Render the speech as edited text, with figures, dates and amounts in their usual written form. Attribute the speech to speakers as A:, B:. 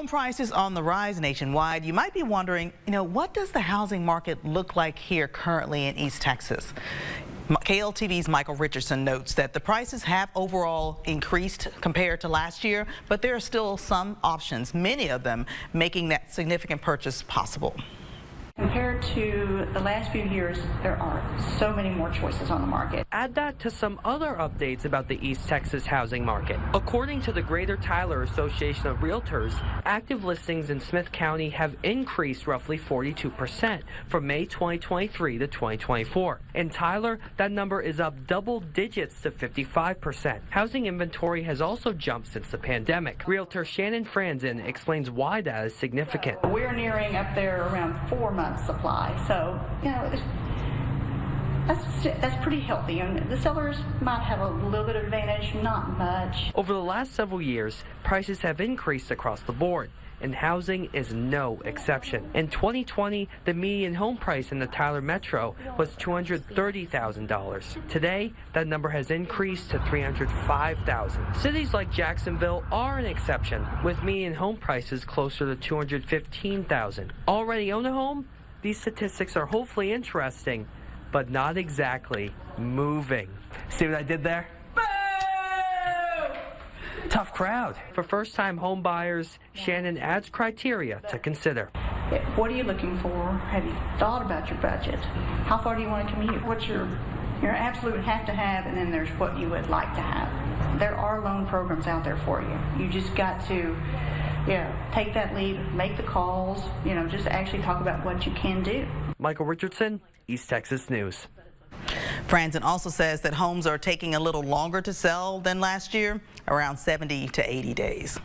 A: Home prices on the rise nationwide. You might be wondering, what does the housing market look like here currently in East Texas? KLTV's Michael Richardson notes that the prices have overall increased compared to last year, but there are still some options, many of them making that significant purchase possible.
B: Compared to the last few years, there are so many more choices on the market.
C: Add that to some other updates about the East Texas housing market. According to the Greater Tyler Association of Realtors, active listings in Smith County have increased roughly 42% from May 2023 to 2024. In Tyler, that number is up double digits to 55%. Housing inventory has also jumped since the pandemic. Realtor Shannon Franzen explains why that is significant.
B: We're nearing up there around 4 months supply, so that's pretty healthy, and the sellers might have a little bit of advantage, not much.
C: Over the last several years, prices have increased across the board, and housing is no exception. In 2020, the median home price in the Tyler Metro was $230,000. Today, that number has increased to $305,000. Cities like Jacksonville are an exception, with median home prices closer to $215,000. Already own a home? These statistics are hopefully interesting, but not exactly moving. See what I did there? Tough crowd. For first-time home buyers, Shannon adds criteria to consider.
B: What are you looking for? Have you thought about your budget? How far do you want to commute? What's your absolute have to have, and then there's what you would like to have. There are loan programs out there for you. You just got to take that lead, make the calls, just actually talk about what you can do.
C: Michael Richardson, East Texas News.
A: Franzen also says that homes are taking a little longer to sell than last year, around 70 to 80 days.